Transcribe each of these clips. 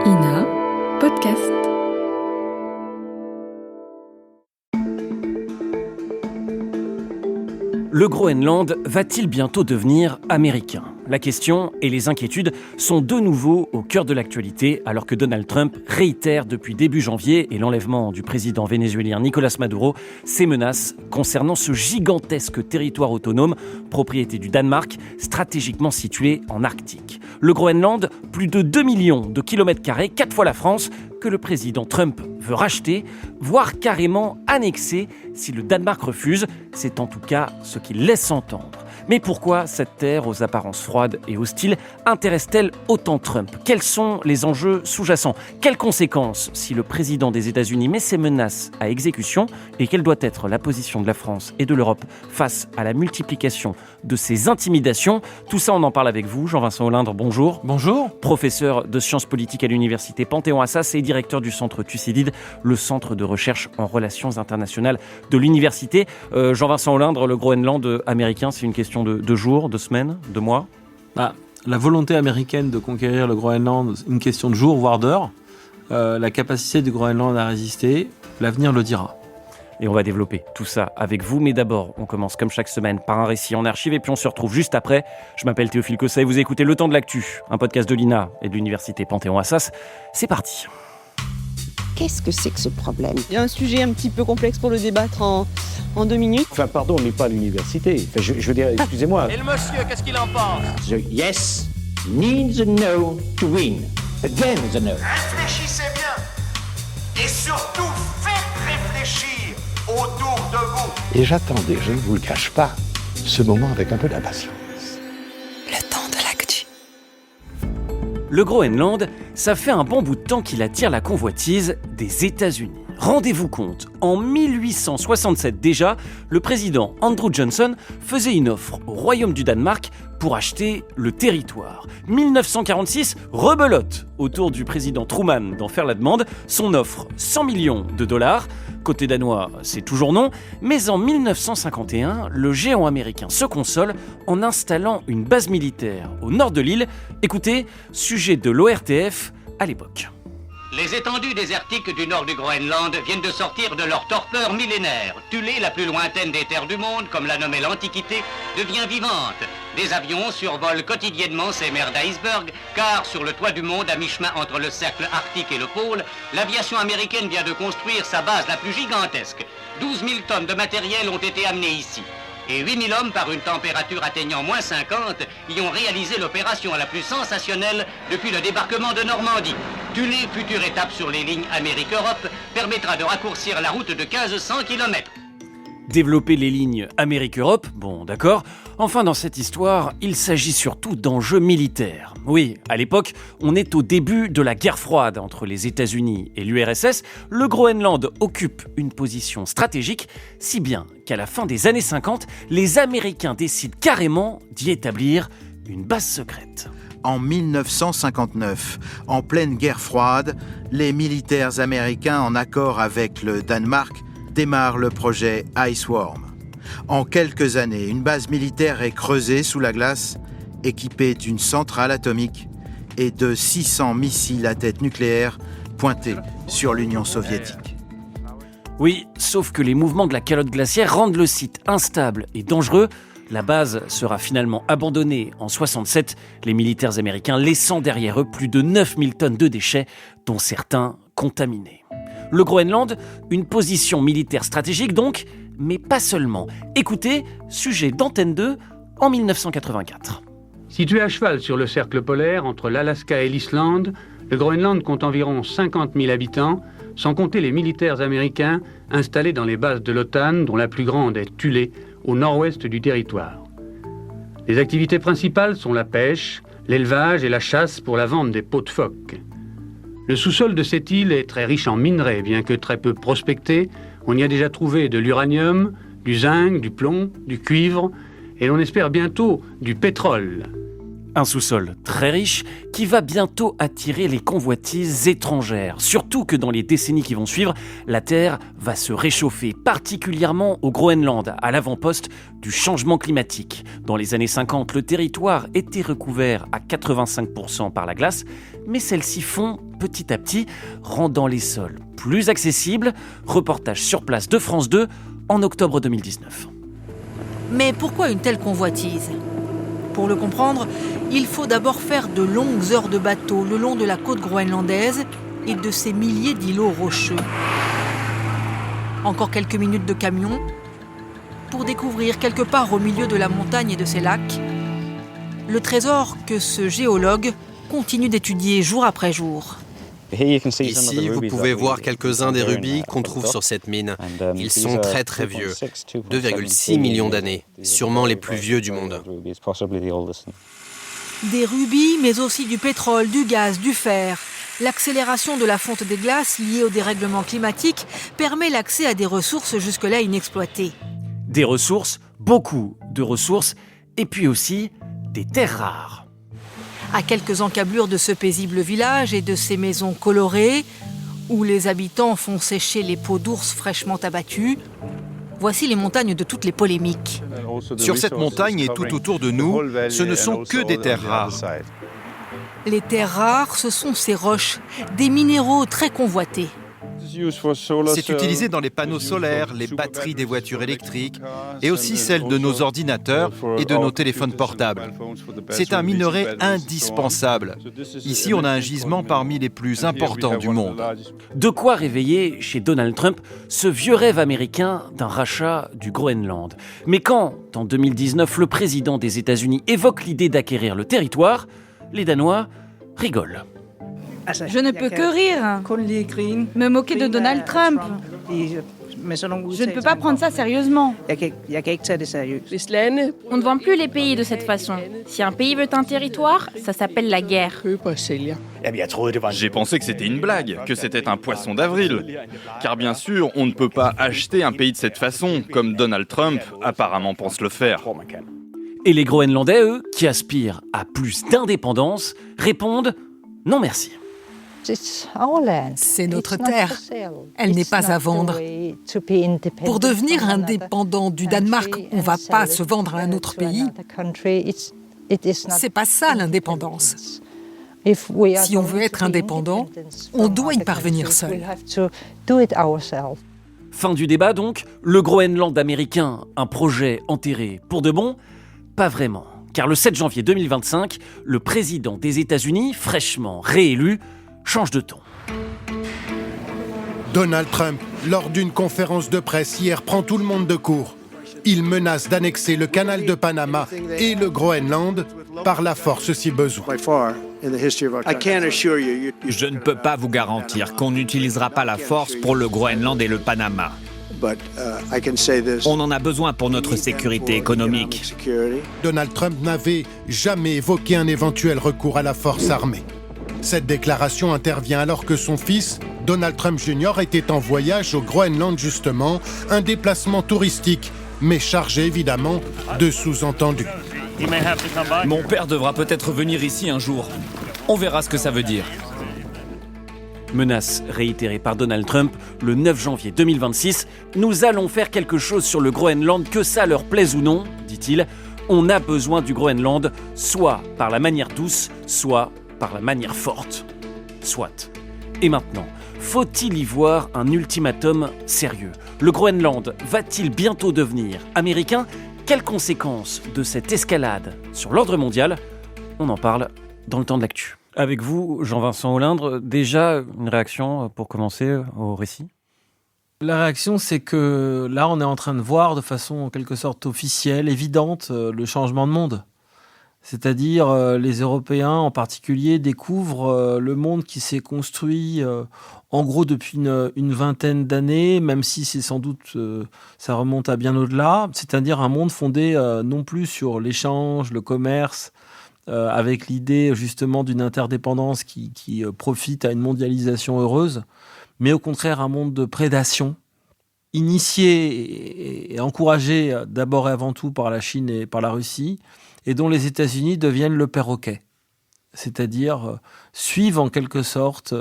INA Podcast. Le Groenland va-t-il bientôt devenir américain ? La question et les inquiétudes sont de nouveau au cœur de l'actualité alors que Donald Trump réitère depuis début janvier et l'enlèvement du président vénézuélien Nicolás Maduro ses menaces concernant ce gigantesque territoire autonome, propriété du Danemark, stratégiquement situé en Arctique. Le Groenland, plus de 2 millions de kilomètres carrés, 4 fois la France, que le président Trump veut racheter, voire carrément annexer si le Danemark refuse. C'est en tout cas ce qu'il laisse entendre. Mais pourquoi cette terre aux apparences froides et hostiles intéresse-t-elle autant Trump ? Quels sont les enjeux sous-jacents ? Quelles conséquences si le président des États-Unis met ses menaces à exécution ? Et quelle doit être la position de la France et de l'Europe face à la multiplication de ces intimidations ? Tout ça, on en parle avec vous. Jean-Vincent Olindre, bonjour. Bonjour. Professeur de sciences politiques à l'université Panthéon-Assas et directeur du centre Thucydide, le centre de recherche en relations internationales de l'université. Jean-Vincent Olindre, le Groenland américain, c'est une question de jours, de semaines, de mois ? La volonté américaine de conquérir le Groenland, une question de jours, voire d'heures. La capacité du Groenland à résister, l'avenir le dira. Et on va développer tout ça avec vous. Mais d'abord, on commence comme chaque semaine par un récit en archive et puis on se retrouve juste après. Je m'appelle Théophile Cossa et vous écoutez Le Temps de l'Actu, un podcast de l'INA et de l'université Panthéon-Assas. C'est parti. Qu'est-ce que c'est que ce problème ? Il y a un sujet un petit peu complexe pour le débattre en 2 minutes. Enfin, pardon, on n'est pas à l'université. Enfin, je veux dire, excusez-moi. Et le monsieur, qu'est-ce qu'il en pense ? The yes needs a no to win. Then the no. Réfléchissez bien. Et surtout, faites réfléchir autour de vous. Et j'attendais, je ne vous le cache pas, ce moment avec un peu d'impatience. Le temps de l'actu. Le Groenland, ça fait un bon bout de temps qu'il attire la convoitise des États-Unis. Rendez-vous compte, en 1867 déjà, le président Andrew Johnson faisait une offre au Royaume du Danemark pour acheter le territoire. 1946, rebelote autour du président Truman d'en faire la demande. Son offre, 100 millions de dollars. Côté danois, c'est toujours non. Mais en 1951, le géant américain se console en installant une base militaire au nord de l'île. Écoutez, sujet de l'ORTF à l'époque. Les étendues désertiques du nord du Groenland viennent de sortir de leur torpeur millénaire. Thulé, la plus lointaine des terres du monde, comme l'a nommée l'Antiquité, devient vivante. Des avions survolent quotidiennement ces mers d'iceberg, car sur le toit du monde, à mi-chemin entre le cercle arctique et le pôle, l'aviation américaine vient de construire sa base la plus gigantesque. 12 000 tonnes de matériel ont été amenées ici. Et 8 000 hommes, par une température atteignant moins 50, y ont réalisé l'opération la plus sensationnelle depuis le débarquement de Normandie. Thulé, future étape sur les lignes Amérique-Europe, permettra de raccourcir la route de 1500 km. Développer les lignes Amérique-Europe, bon d'accord. Enfin, dans cette histoire, il s'agit surtout d'enjeux militaires. Oui, à l'époque, on est au début de la guerre froide entre les États-Unis et l'URSS. Le Groenland occupe une position stratégique, si bien qu'à la fin des années 50, les Américains décident carrément d'y établir une base secrète. En 1959, en pleine guerre froide, les militaires américains, en accord avec le Danemark, démarre le projet Iceworm. En quelques années, une base militaire est creusée sous la glace, équipée d'une centrale atomique et de 600 missiles à tête nucléaire pointés sur l'Union soviétique. Oui, sauf que les mouvements de la calotte glaciaire rendent le site instable et dangereux. La base sera finalement abandonnée en 67, les militaires américains laissant derrière eux plus de 9000 tonnes de déchets, dont certains contaminés. Le Groenland, une position militaire stratégique donc, mais pas seulement. Écoutez, sujet d'Antenne 2 en 1984. Situé à cheval sur le cercle polaire entre l'Alaska et l'Islande, le Groenland compte environ 50 000 habitants, sans compter les militaires américains installés dans les bases de l'OTAN, dont la plus grande est Thulé, au nord-ouest du territoire. Les activités principales sont la pêche, l'élevage et la chasse pour la vente des peaux de phoque. Le sous-sol de cette île est très riche en minerais, bien que très peu prospecté. On y a déjà trouvé de l'uranium, du zinc, du plomb, du cuivre, et l'on espère bientôt du pétrole. Un sous-sol très riche qui va bientôt attirer les convoitises étrangères. Surtout que dans les décennies qui vont suivre, la Terre va se réchauffer, particulièrement au Groenland, à l'avant-poste du changement climatique. Dans les années 50, le territoire était recouvert à 85% par la glace, mais celle-ci fond petit à petit, rendant les sols plus accessibles. Reportage sur place de France 2 en octobre 2019. Mais pourquoi une telle convoitise ? Pour le comprendre, il faut d'abord faire de longues heures de bateau le long de la côte groenlandaise et de ses milliers d'îlots rocheux. Encore quelques minutes de camion pour découvrir quelque part au milieu de la montagne et de ses lacs le trésor que ce géologue continue d'étudier jour après jour. Ici, vous pouvez voir quelques-uns des rubis qu'on trouve sur cette mine. Ils sont très très vieux, 2,6 millions d'années, sûrement les plus vieux du monde. Des rubis, mais aussi du pétrole, du gaz, du fer. L'accélération de la fonte des glaces liée au dérèglement climatique permet l'accès à des ressources jusque-là inexploitées. Des ressources, beaucoup de ressources, et puis aussi des terres rares. À quelques encablures de ce paisible village et de ses maisons colorées, où les habitants font sécher les peaux d'ours fraîchement abattues, voici les montagnes de toutes les polémiques. Sur cette montagne et tout autour de nous, ce ne sont que des terres rares. Les terres rares, ce sont ces roches, des minéraux très convoités. C'est utilisé dans les panneaux solaires, les batteries des voitures électriques et aussi celles de nos ordinateurs et de nos téléphones portables. C'est un minerai indispensable. Ici, on a un gisement parmi les plus importants du monde. De quoi réveiller chez Donald Trump ce vieux rêve américain d'un rachat du Groenland. Mais quand, en 2019, le président des États-Unis évoque l'idée d'acquérir le territoire, les Danois rigolent. Je ne peux que rire, me moquer de Donald Trump. Je ne peux pas prendre ça sérieusement. On ne vend plus les pays de cette façon. Si un pays veut un territoire, ça s'appelle la guerre. J'ai pensé que c'était une blague, que c'était un poisson d'avril. Car bien sûr, on ne peut pas acheter un pays de cette façon, comme Donald Trump apparemment pense le faire. Et les Groenlandais, eux, qui aspirent à plus d'indépendance, répondent « non merci ». C'est notre terre. Elle n'est pas à vendre. Pour devenir indépendant du Danemark, on ne va pas se vendre à un autre pays. C'est pas ça l'indépendance. Si on veut être indépendant, on doit y parvenir seul. Fin du débat donc, le Groenland américain, un projet enterré pour de bon ? Pas vraiment. Car le 7 janvier 2025, le président des États-Unis, fraîchement réélu, change de ton. Donald Trump, lors d'une conférence de presse hier, prend tout le monde de court. Il menace d'annexer le canal de Panama et le Groenland par la force si besoin. Je ne peux pas vous garantir qu'on n'utilisera pas la force pour le Groenland et le Panama. On en a besoin pour notre sécurité économique. Donald Trump n'avait jamais évoqué un éventuel recours à la force armée. Cette déclaration intervient alors que son fils, Donald Trump Jr., était en voyage au Groenland justement, un déplacement touristique, mais chargé évidemment de sous-entendus. Mon père devra peut-être venir ici un jour. On verra ce que ça veut dire. Menace réitérée par Donald Trump le 9 janvier 2026. Nous allons faire quelque chose sur le Groenland, que ça leur plaise ou non, dit-il. On a besoin du Groenland, soit par la manière douce, soit par la manière forte. Soit. Et maintenant, faut-il y voir un ultimatum sérieux ? Le Groenland va-t-il bientôt devenir américain ? Quelles conséquences de cette escalade sur l'ordre mondial ? On en parle dans le temps de l'actu. Avec vous, Jean-Vincent Olindre, déjà une réaction pour commencer au récit ? La réaction, c'est que là, on est en train de voir de façon en quelque sorte officielle, évidente, le changement de monde. C'est-à-dire, les Européens en particulier découvrent le monde qui s'est construit en gros depuis une vingtaine d'années, même si c'est sans doute, ça remonte à bien au-delà. C'est-à-dire un monde fondé non plus sur l'échange, le commerce, avec l'idée justement d'une interdépendance qui profite à une mondialisation heureuse, mais au contraire un monde de prédation, initié et encouragé d'abord et avant tout par la Chine et par la Russie, et dont les États-Unis deviennent le perroquet. C'est-à-dire suivent en quelque sorte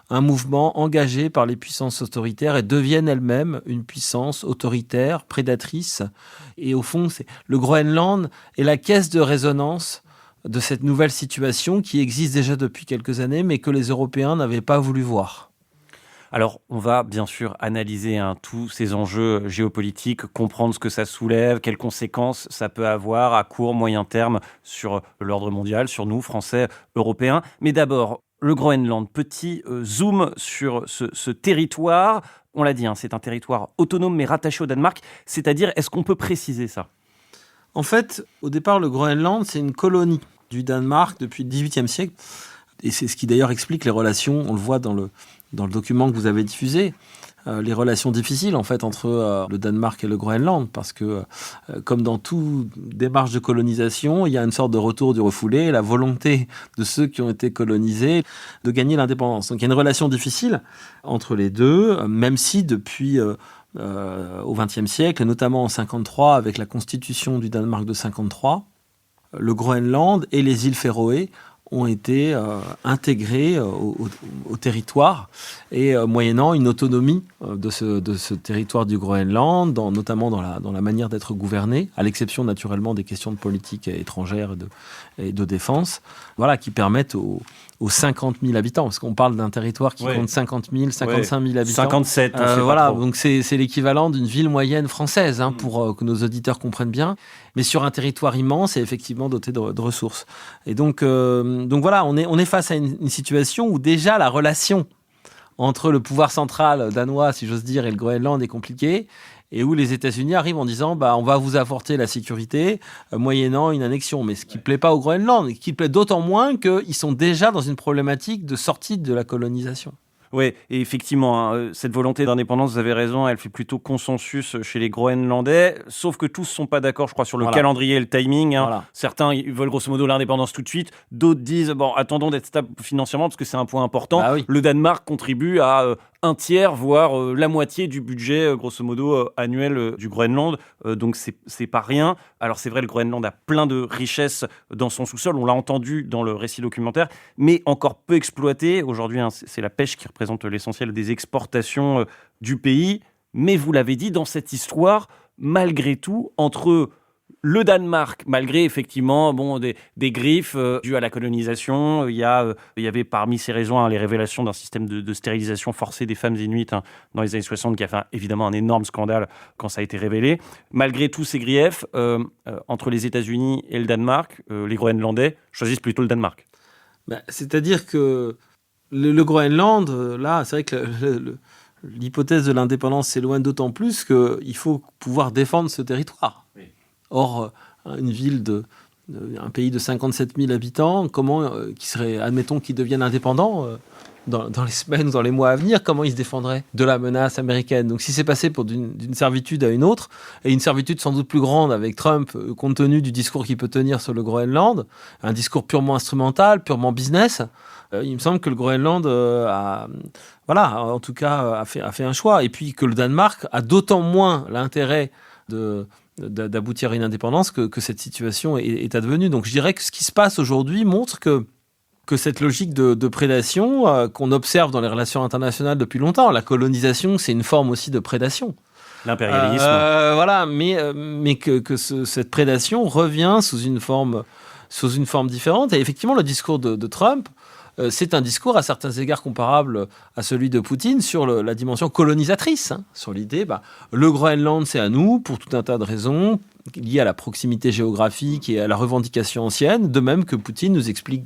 un mouvement engagé par les puissances autoritaires et deviennent elles-mêmes une puissance autoritaire, prédatrice. Et au fond, le Groenland est la caisse de résonance de cette nouvelle situation qui existe déjà depuis quelques années, mais que les Européens n'avaient pas voulu voir. Alors, on va bien sûr analyser tous ces enjeux géopolitiques, comprendre ce que ça soulève, quelles conséquences ça peut avoir à court, moyen terme sur l'ordre mondial, sur nous, Français, Européens. Mais d'abord, le Groenland, petit zoom sur ce territoire. On l'a dit, c'est un territoire autonome mais rattaché au Danemark. C'est-à-dire, est-ce qu'on peut préciser ça ? En fait, au départ, le Groenland, c'est une colonie du Danemark depuis le XVIIIe siècle. Et c'est ce qui d'ailleurs explique les relations, on le voit dans le document que vous avez diffusé, les relations difficiles en fait entre le Danemark et le Groenland, parce que comme dans toute démarche de colonisation, il y a une sorte de retour du refoulé, la volonté de ceux qui ont été colonisés de gagner l'indépendance. Donc il y a une relation difficile entre les deux, même si depuis au XXe siècle, notamment en 1953 avec la constitution du Danemark de 1953, le Groenland et les îles Féroé ont été intégrés au territoire et moyennant une autonomie de ce territoire du Groenland, notamment dans la manière d'être gouverné, à l'exception naturellement des questions de politique étrangère et de défense, qui permettent aux 50 000 habitants, parce qu'on parle d'un territoire qui compte 50 000, 55 000 habitants. 57, donc c'est l'équivalent d'une ville moyenne française, pour que nos auditeurs comprennent bien, mais sur un territoire immense et effectivement doté de ressources. Et donc voilà, on est face à une situation où déjà la relation entre le pouvoir central danois, si j'ose dire, et le Groenland est compliquée, et où les États-Unis arrivent en disant on va vous apporter la sécurité moyennant une annexion. Mais ce qui ne plaît pas au Groenland, et qui plaît d'autant moins qu'ils sont déjà dans une problématique de sortie de la colonisation. Oui, et effectivement, cette volonté d'indépendance, vous avez raison, elle fait plutôt consensus chez les Groenlandais, sauf que tous ne sont pas d'accord, je crois, sur le calendrier et le timing. Certains ils veulent grosso modo l'indépendance tout de suite, d'autres disent attendons d'être stable financièrement parce que c'est un point important. Le Danemark contribue à un tiers, voire la moitié du budget, grosso modo, annuel du Groenland. Donc, c'est pas rien. Alors, c'est vrai, le Groenland a plein de richesses dans son sous-sol. On l'a entendu dans le récit documentaire, mais encore peu exploité. Aujourd'hui, c'est la pêche qui représente l'essentiel des exportations du pays. Mais vous l'avez dit, dans cette histoire, malgré tout, entre le Danemark, malgré effectivement des griefs dues à la colonisation, il y avait parmi ces raisons les révélations d'un système de stérilisation forcée des femmes inuites dans les années 60 qui a fait évidemment un énorme scandale quand ça a été révélé. Malgré tous ces griefs, entre les États-Unis et le Danemark, les Groenlandais choisissent plutôt le Danemark. C'est-à-dire que le Groenland, là, c'est vrai que l'hypothèse de l'indépendance s'éloigne d'autant plus qu'il faut pouvoir défendre ce territoire. Oui. Or, une ville un pays de 57 000 habitants, qui serait, admettons, qu'ils deviennent indépendants dans les semaines ou dans les mois à venir, comment ils se défendraient de la menace américaine ? Donc, si c'est passé d'une servitude à une autre, et une servitude sans doute plus grande avec Trump, compte tenu du discours qu'il peut tenir sur le Groenland, un discours purement instrumental, purement business, il me semble que le Groenland a fait un choix. Et puis que le Danemark a d'autant moins l'intérêt d'aboutir à une indépendance que cette situation est advenue. Donc je dirais que ce qui se passe aujourd'hui montre que cette logique de prédation qu'on observe dans les relations internationales depuis longtemps, la colonisation, c'est une forme aussi de prédation. L'impérialisme. Mais que cette prédation revient sous une forme différente. Et effectivement, le discours de Trump, c'est un discours à certains égards comparable à celui de Poutine sur la dimension colonisatrice, sur l'idée, le Groenland c'est à nous pour tout un tas de raisons liées à la proximité géographique et à la revendication ancienne, de même que Poutine nous explique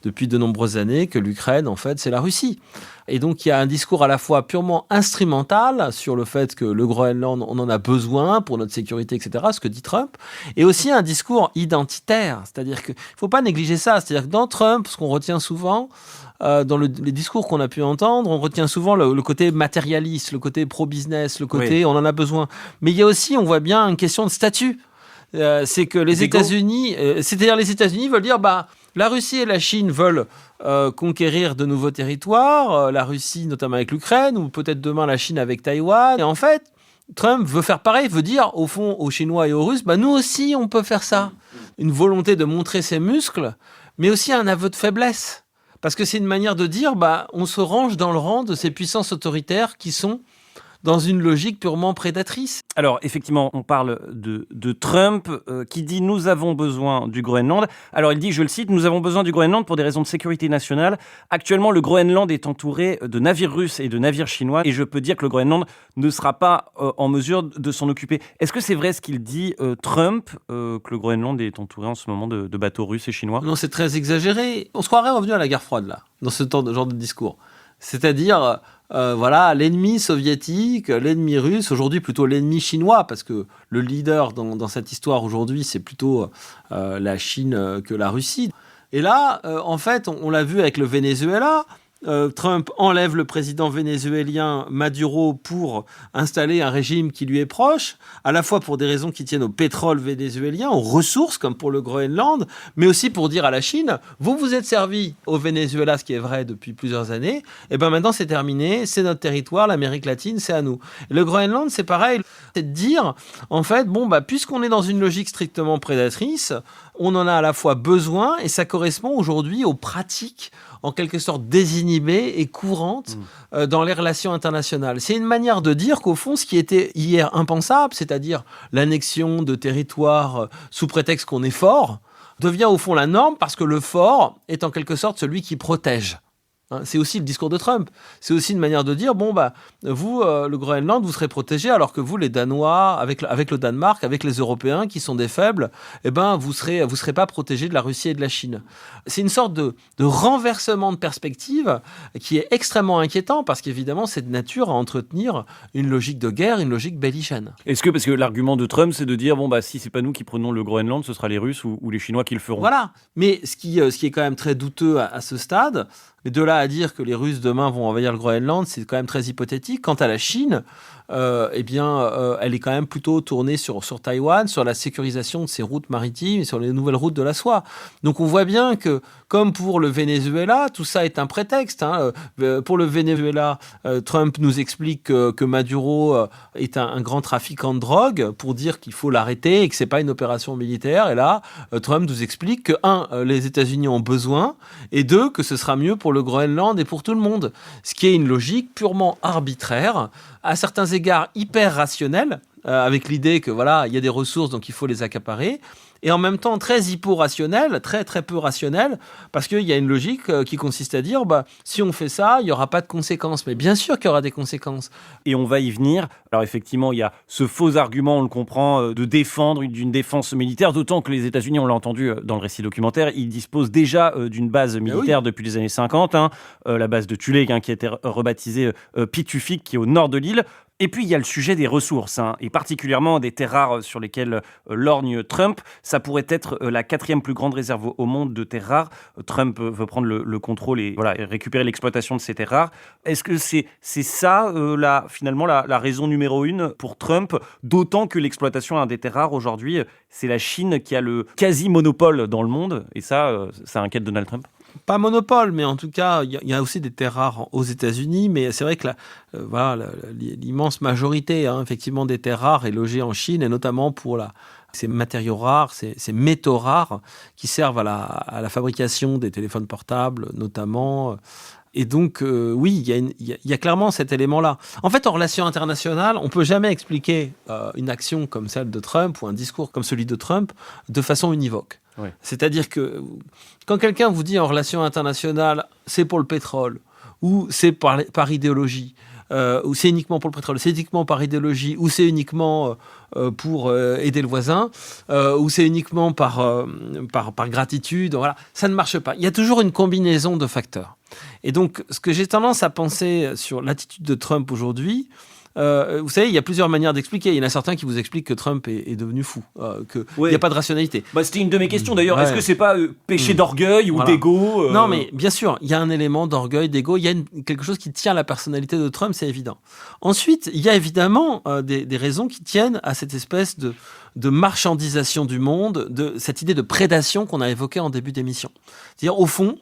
depuis de nombreuses années que l'Ukraine en fait c'est la Russie. Et donc il y a un discours à la fois purement instrumental sur le fait que le Groenland on en a besoin pour notre sécurité, etc., ce que dit Trump, et aussi un discours identitaire, c'est-à-dire qu'il ne faut pas négliger ça, c'est-à-dire que dans Trump, ce qu'on retient souvent, dans les discours qu'on a pu entendre, on retient souvent le côté matérialiste, le côté pro-business, le côté on en a besoin. Mais il y a aussi, on voit bien, une question de statut. C'est que les États-Unis, c'est-à-dire les États-Unis veulent dire, la Russie et la Chine veulent conquérir de nouveaux territoires, la Russie notamment avec l'Ukraine, ou peut-être demain la Chine avec Taïwan. Et en fait, Trump veut faire pareil, veut dire au fond aux Chinois et aux Russes, nous aussi on peut faire ça. Une volonté de montrer ses muscles, mais aussi un aveu de faiblesse. Parce que c'est une manière de dire, on se range dans le rang de ces puissances autoritaires qui sont dans une logique purement prédatrice. Alors, effectivement, on parle de Trump qui dit « Nous avons besoin du Groenland ». Alors, il dit, je le cite, « Nous avons besoin du Groenland pour des raisons de sécurité nationale. Actuellement, le Groenland est entouré de navires russes et de navires chinois et je peux dire que le Groenland ne sera pas en mesure de s'en occuper. » Est-ce que c'est vrai ce qu'il dit, Trump, que le Groenland est entouré en ce moment de bateaux russes et chinois ? Non, c'est très exagéré. On se croirait revenu à la guerre froide, là, dans ce genre de discours. C'est-à-dire, l'ennemi soviétique, l'ennemi russe, aujourd'hui plutôt l'ennemi chinois, parce que le leader dans cette histoire aujourd'hui, c'est plutôt la Chine que la Russie. Et là, en fait, on l'a vu avec le Venezuela. Trump enlève le président vénézuélien Maduro pour installer un régime qui lui est proche, à la fois pour des raisons qui tiennent au pétrole vénézuélien, aux ressources comme pour le Groenland, mais aussi pour dire à la Chine, vous vous êtes servi au Venezuela, ce qui est vrai depuis plusieurs années, et maintenant c'est terminé, c'est notre territoire, l'Amérique latine, c'est à nous. Et le Groenland, c'est pareil, c'est de dire, en fait, puisqu'on est dans une logique strictement prédatrice, on en a à la fois besoin, et ça correspond aujourd'hui aux pratiques en quelque sorte désinhibée et courante dans les relations internationales. C'est une manière de dire qu'au fond, ce qui était hier impensable, c'est-à-dire l'annexion de territoires sous prétexte qu'on est fort, devient au fond la norme parce que le fort est en quelque sorte celui qui protège. C'est aussi le discours de Trump. C'est aussi une manière de dire, vous, le Groenland, vous serez protégé, alors que vous, les Danois, avec le Danemark, avec les Européens, qui sont des faibles, vous serez pas protégés de la Russie et de la Chine. C'est une sorte de renversement de perspective qui est extrêmement inquiétant, parce qu'évidemment, c'est de nature à entretenir une logique de guerre, une logique belligène. Est-ce que, parce que l'argument de Trump, c'est de dire, si c'est pas nous qui prenons le Groenland, ce sera les Russes ou les Chinois qui le feront. Voilà. Mais ce qui est quand même très douteux à ce stade, mais de là à dire que les Russes demain vont envahir le Groenland, c'est quand même très hypothétique. Quant à la Chine, elle est quand même plutôt tournée sur Taïwan, sur la sécurisation de ses routes maritimes et sur les nouvelles routes de la soie. Donc on voit bien que, comme pour le Venezuela, tout ça est un prétexte. Pour le Venezuela, Trump nous explique que Maduro est un grand trafiquant de drogue pour dire qu'il faut l'arrêter et que c'est pas une opération militaire. Et là, Trump nous explique que, les États-Unis ont besoin, et 2, que ce sera mieux pour le Groenland et pour tout le monde. Ce qui est une logique purement arbitraire, à certains égards hyper rationnelle, avec l'idée que il y a des ressources donc il faut les accaparer, et en même temps très hypo-rationnelle, très très peu rationnelle, parce qu'il y a une logique qui consiste à dire si on fait ça, il n'y aura pas de conséquences. Mais bien sûr qu'il y aura des conséquences. Et on va y venir. Alors effectivement, il y a ce faux argument, on le comprend, de défendre d'une défense militaire, d'autant que les États-Unis, on l'a entendu dans le récit documentaire, ils disposent déjà d'une base militaire depuis les années 50, la base de Tulé, qui a été rebaptisée Pitufik, qui est au nord de l'île. Et puis, il y a le sujet des ressources, et particulièrement des terres rares sur lesquelles lorgne Trump. Ça pourrait être la 4e plus grande réserve au monde de terres rares. Trump veut prendre le contrôle et récupérer l'exploitation de ces terres rares. Est-ce que c'est ça, finalement, la raison numéro 1 pour Trump, d'autant que l'exploitation des terres rares, aujourd'hui, c'est la Chine qui a le quasi-monopole dans le monde, et ça inquiète Donald Trump? Pas monopole, mais en tout cas, il y a aussi des terres rares aux États-Unis, mais c'est vrai que l'immense majorité, effectivement, des terres rares est logée en Chine, et notamment pour ces matériaux rares, ces métaux rares qui servent à la fabrication des téléphones portables, notamment. Et donc, oui, il y a clairement cet élément-là. En fait, en relations internationales, on ne peut jamais expliquer une action comme celle de Trump ou un discours comme celui de Trump de façon univoque. Oui. C'est-à-dire que quand quelqu'un vous dit en relations internationales, c'est pour le pétrole, ou c'est par idéologie, ou c'est uniquement pour le pétrole, c'est uniquement par idéologie, ou c'est uniquement pour aider le voisin, ou c'est uniquement par gratitude, ça ne marche pas. Il y a toujours une combinaison de facteurs. Et donc, ce que j'ai tendance à penser sur l'attitude de Trump aujourd'hui, vous savez, il y a plusieurs manières d'expliquer. Il y en a certains qui vous expliquent que Trump est devenu fou, qu'il n'y a pas de rationalité. C'était une de mes questions d'ailleurs. Ouais. Est-ce que c'est pas péché d'orgueil ou d'ego Non, mais bien sûr, il y a un élément d'orgueil, d'ego. Il y a quelque chose qui tient à la personnalité de Trump, c'est évident. Ensuite, il y a évidemment des raisons qui tiennent à cette espèce de marchandisation du monde, de cette idée de prédation qu'on a évoquée en début d'émission. C'est-à-dire, au fond,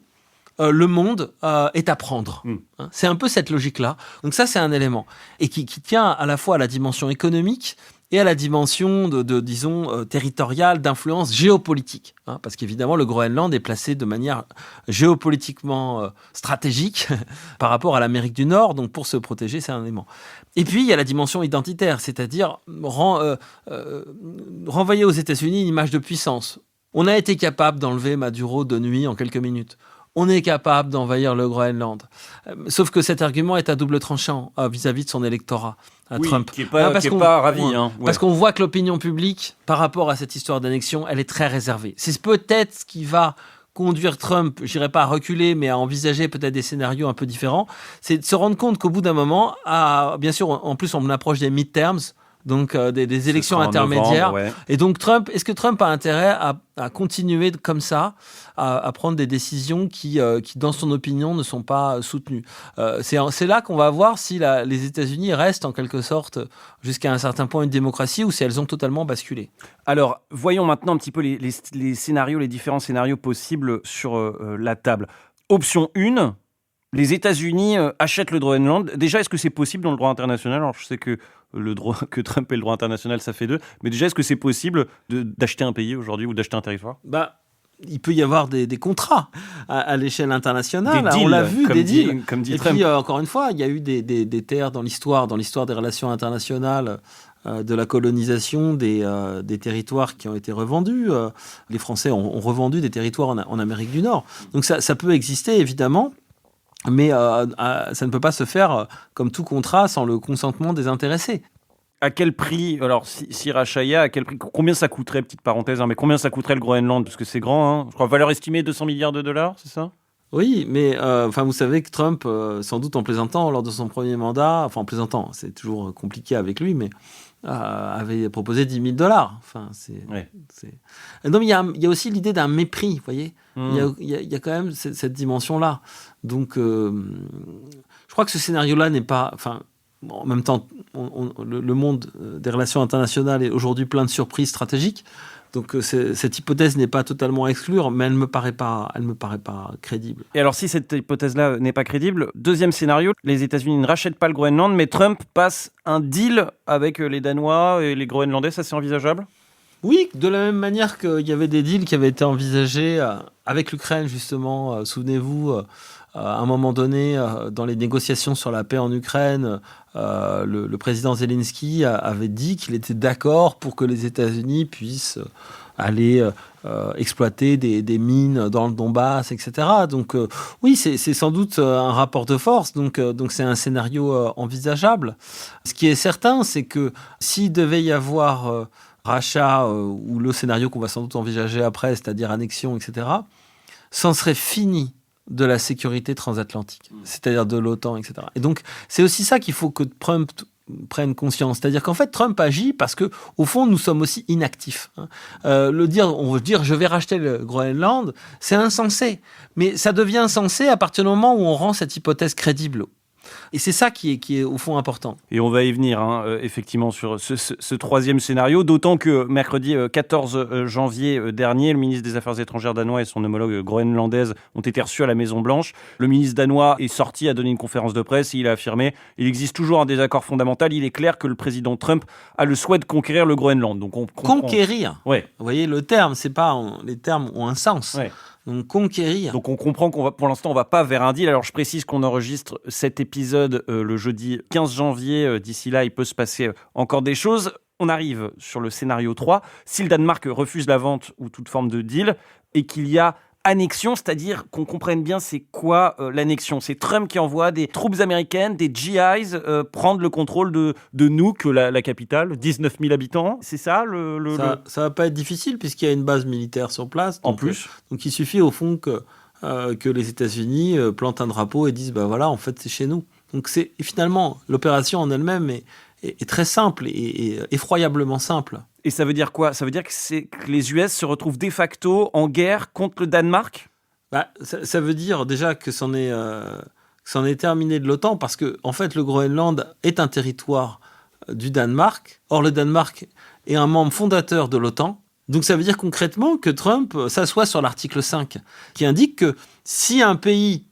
le monde est à prendre. C'est un peu cette logique-là. Donc ça, c'est un élément. Et qui tient à la fois à la dimension économique et à la dimension disons, territoriale, d'influence géopolitique. Parce qu'évidemment, le Groenland est placé de manière géopolitiquement stratégique par rapport à l'Amérique du Nord. Donc pour se protéger, c'est un élément. Et puis, il y a la dimension identitaire, c'est-à-dire renvoyer aux États-Unis une image de puissance. On a été capable d'enlever Maduro de nuit en quelques minutes. On est capable d'envahir le Groenland. Sauf que cet argument est à double tranchant vis-à-vis de son électorat, Trump. Qui n'est pas ravi. Parce qu'on voit que l'opinion publique, par rapport à cette histoire d'annexion, elle est très réservée. C'est peut-être ce qui va conduire Trump, je dirais pas à reculer, mais à envisager peut-être des scénarios un peu différents. C'est de se rendre compte qu'au bout d'un moment, bien sûr, en plus, on approche des midterms, donc des élections intermédiaires. Novembre, ouais. Et donc est-ce que Trump a intérêt à continuer comme ça, à prendre des décisions qui, dans son opinion, ne sont pas soutenues. C'est là qu'on va voir si les États-Unis restent en quelque sorte jusqu'à un certain point une démocratie ou si elles ont totalement basculé. Alors, voyons maintenant un petit peu les scénarios, les différents scénarios possibles sur la table. Option 1, les États-Unis achètent le Groenland. Déjà, est-ce que c'est possible dans le droit international ? Alors, je sais que Trump et le droit international, ça fait 2. Mais déjà, est-ce que c'est possible d'acheter un pays aujourd'hui ou d'acheter un territoire ? Il peut y avoir des contrats à l'échelle internationale. Des deals, on l'a vu, des deals. Comme dit et Trump. puis, encore une fois, il y a eu des terres dans l'histoire des relations internationales, de la colonisation des territoires qui ont été revendus. Les Français ont revendu des territoires en Amérique du Nord. Donc ça peut exister, évidemment. Mais ça ne peut pas se faire, comme tout contrat, sans le consentement des intéressés. À quel prix, alors si rachat il y a, à quel prix, combien ça coûterait, petite parenthèse, mais combien ça coûterait le Groenland ? Parce que c'est grand, je crois, valeur estimée $200 milliards, c'est ça ? Oui, mais vous savez que Trump, sans doute en plaisantant, lors de son premier mandat, en plaisantant, c'est toujours compliqué avec lui, mais avait proposé $10 000. Donc il y a aussi l'idée d'un mépris, vous voyez. Il y a quand même cette dimension-là. Donc, je crois que ce scénario-là n'est pas... en même temps, le monde des relations internationales est aujourd'hui plein de surprises stratégiques. Donc cette hypothèse n'est pas totalement à exclure, mais elle me paraît pas crédible. Et alors si cette hypothèse-là n'est pas crédible, deuxième scénario, les États-Unis ne rachètent pas le Groenland, mais Trump passe un deal avec les Danois et les Groenlandais, ça c'est envisageable ? Oui, de la même manière qu'il y avait des deals qui avaient été envisagés avec l'Ukraine justement. Souvenez-vous, à un moment donné, dans les négociations sur la paix en Ukraine, le président Zelensky avait dit qu'il était d'accord pour que les États-Unis puissent aller exploiter des mines dans le Donbass, etc. Donc oui, c'est sans doute un rapport de force, donc c'est un scénario envisageable. Ce qui est certain, c'est que s'il devait y avoir rachat ou le scénario qu'on va sans doute envisager après, c'est-à-dire annexion, etc., c'en serait fini de la sécurité transatlantique, c'est-à-dire de l'OTAN, etc. Et donc, c'est aussi ça qu'il faut que Trump prenne conscience. C'est-à-dire qu'en fait, Trump agit parce que, au fond, nous sommes aussi inactifs. On veut dire, je vais racheter le Groenland, c'est insensé. Mais ça devient insensé à partir du moment où on rend cette hypothèse crédible. Et c'est ça qui est au fond important. Et on va y venir, effectivement, sur ce troisième scénario, d'autant que mercredi 14 janvier dernier, le ministre des Affaires étrangères danois et son homologue groenlandaise ont été reçus à la Maison-Blanche. Le ministre danois est sorti, a donné une conférence de presse et il a affirmé qu'il existe toujours un désaccord fondamental. Il est clair que le président Trump a le souhait de conquérir le Groenland. Donc on comprend... Conquérir. Ouais. Vous voyez, le terme, les termes ont un sens. Ouais. Donc conquérir. Donc on comprend pour l'instant, on va pas vers un deal. Alors je précise qu'on enregistre cet épisode le jeudi 15 janvier. D'ici là, il peut se passer encore des choses. On arrive sur le scénario 3. Si le Danemark refuse la vente ou toute forme de deal et qu'il y a annexion, c'est-à-dire qu'on comprenne bien c'est quoi l'annexion. C'est Trump qui envoie des troupes américaines, des GIs, prendre le contrôle de Nuuk, la capitale, 19 000 habitants. C'est ça Ça va pas être difficile puisqu'il y a une base militaire sur place. En plus. Donc il suffit au fond que les États-Unis plantent un drapeau et disent en fait c'est chez nous. Donc finalement l'opération en elle-même est très simple et effroyablement simple. Et ça veut dire quoi ? Ça veut dire que les US se retrouvent de facto en guerre contre le Danemark ? Ça veut dire déjà que c'en est terminé de l'OTAN parce que en fait le Groenland est un territoire du Danemark. Or le Danemark est un membre fondateur de l'OTAN. Donc ça veut dire concrètement que Trump s'assoit sur l'article 5 qui indique que Si un pays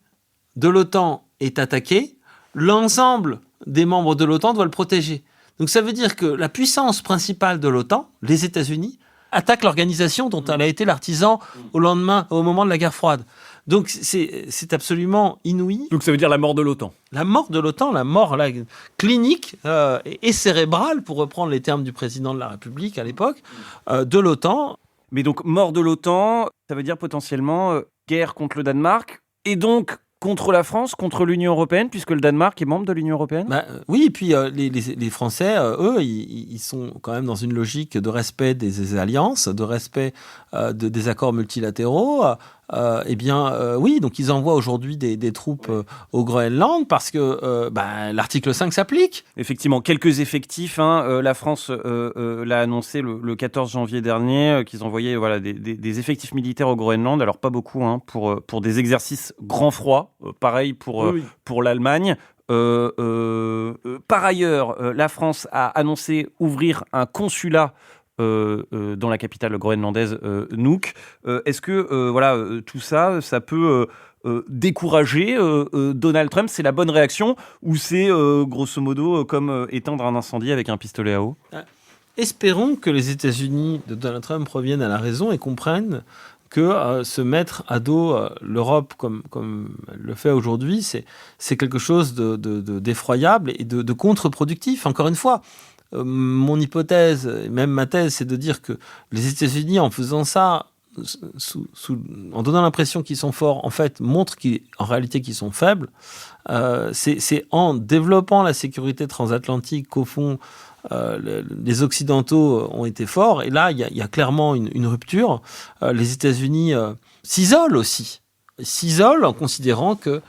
de l'OTAN est attaqué, l'ensemble des membres de l'OTAN doivent le protéger. Donc ça veut dire que la puissance principale de l'OTAN, les États-Unis, attaque l'organisation dont elle a été l'artisan au moment de la guerre froide. Donc c'est absolument inouï. Donc ça veut dire la mort de l'OTAN. La mort de l'OTAN, la mort clinique et cérébrale, pour reprendre les termes du président de la République à l'époque, de l'OTAN. Mais donc mort de l'OTAN, ça veut dire potentiellement guerre contre le Danemark et donc contre la France, contre l'Union européenne, puisque le Danemark est membre de l'Union européenne ? Oui, et puis les Français, eux, ils sont quand même dans une logique de respect des alliances, de respect des accords multilatéraux. Oui, donc ils envoient aujourd'hui des troupes au Groenland parce que l'article 5 s'applique. Effectivement, quelques effectifs. La France l'a annoncé le 14 janvier dernier qu'ils envoyaient des effectifs militaires au Groenland. Alors pas beaucoup pour des exercices grand froid. Pareil pour l'Allemagne. Par ailleurs, la France a annoncé ouvrir un consulat dans la capitale groenlandaise, Nuuk. Est-ce que tout ça peut décourager Donald Trump ? C'est la bonne réaction ou c'est grosso modo comme éteindre un incendie avec un pistolet à eau ? Espérons que les États-Unis de Donald Trump reviennent à la raison et comprennent que se mettre à dos l'Europe comme elle le fait aujourd'hui, c'est quelque chose d'effroyable et de contre-productif. Encore une fois, mon hypothèse, et même ma thèse, c'est de dire que les États-Unis, en faisant ça, en donnant l'impression qu'ils sont forts, en fait, montrent en réalité qu'ils sont faibles. C'est en développant la sécurité transatlantique qu'au fond, les Occidentaux ont été forts. Et là, il y a clairement une rupture. Les États-Unis s'isolent aussi. Ils s'isolent en considérant que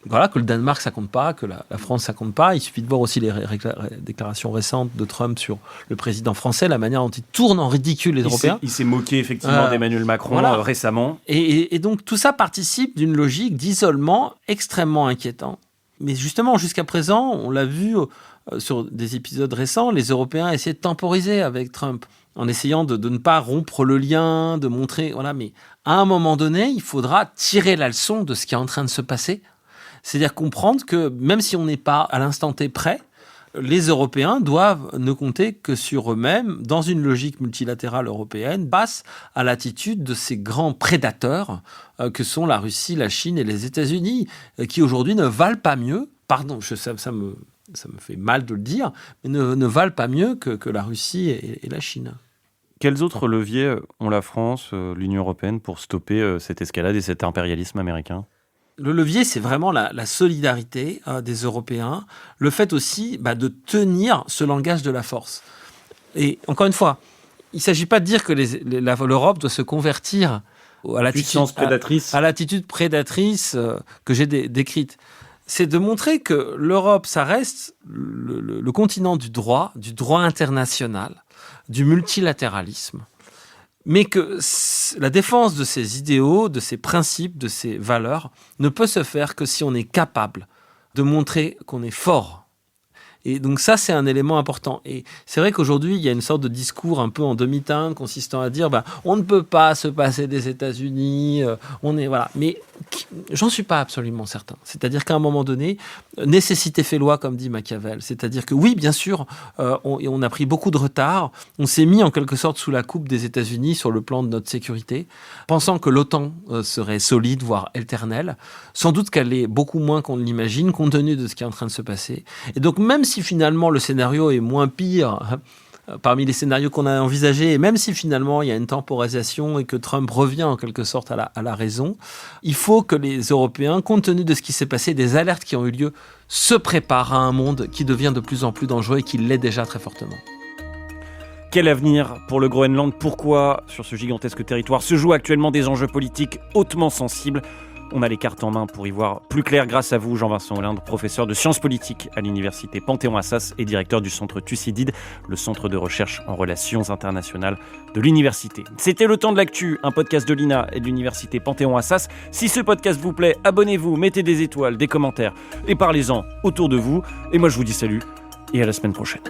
le Danemark, ça compte pas, que la France, ça compte pas. Il suffit de voir aussi les déclarations récentes de Trump sur le président français, la manière dont il tourne en ridicule les Européens. Il s'est moqué effectivement d'Emmanuel Macron récemment. Et donc tout ça participe d'une logique d'isolement extrêmement inquiétant. Mais justement, jusqu'à présent, on l'a vu sur des épisodes récents, les Européens essaient de temporiser avec Trump, en essayant de ne pas rompre le lien, de montrer... Mais à un moment donné, il faudra tirer la leçon de ce qui est en train de se passer. C'est-à-dire comprendre que même si on n'est pas à l'instant T prêt, les Européens doivent ne compter que sur eux-mêmes dans une logique multilatérale européenne face à l'attitude de ces grands prédateurs que sont la Russie, la Chine et les États-Unis, qui aujourd'hui ne valent pas mieux, ça me fait mal de le dire, mais ne valent pas mieux que la Russie et la Chine. Quels autres leviers ont la France, l'Union européenne pour stopper cette escalade et cet impérialisme américain ? Le levier, c'est vraiment la solidarité des Européens, le fait aussi de tenir ce langage de la force. Et encore une fois, il ne s'agit pas de dire que l'Europe doit se convertir à l'attitude prédatrice que j'ai décrite. C'est de montrer que l'Europe, ça reste le continent du droit international, du multilatéralisme, mais que la défense de ces idéaux, de ces principes, de ces valeurs ne peut se faire que si on est capable de montrer qu'on est fort. Et donc ça, c'est un élément important. Et c'est vrai qu'aujourd'hui, il y a une sorte de discours un peu en demi-teinte consistant à dire on ne peut pas se passer des États-Unis, Mais j'en suis pas absolument certain. C'est-à-dire qu'à un moment donné, nécessité fait loi, comme dit Machiavel. C'est-à-dire que oui, bien sûr, on a pris beaucoup de retard. On s'est mis en quelque sorte sous la coupe des États-Unis sur le plan de notre sécurité, pensant que l'OTAN serait solide, voire éternelle. Sans doute qu'elle est beaucoup moins qu'on ne l'imagine, compte tenu de ce qui est en train de se passer. Et donc, même si finalement le scénario est moins pire parmi les scénarios qu'on a envisagés, et même si finalement il y a une temporisation et que Trump revient en quelque sorte à la raison, il faut que les Européens, compte tenu de ce qui s'est passé, des alertes qui ont eu lieu, se préparent à un monde qui devient de plus en plus dangereux et qui l'est déjà très fortement. Quel avenir pour le Groenland ? Pourquoi, sur ce gigantesque territoire, se jouent actuellement des enjeux politiques hautement sensibles ? On a les cartes en main pour y voir plus clair grâce à vous, Jean-Vincent Hollinde, professeur de sciences politiques à l'université Panthéon-Assas et directeur du centre Thucydide, le centre de recherche en relations internationales de l'université. C'était Le Temps de l'Actu, un podcast de l'INA et de l'université Panthéon-Assas. Si ce podcast vous plaît, abonnez-vous, mettez des étoiles, des commentaires et parlez-en autour de vous. Et moi je vous dis salut et à la semaine prochaine.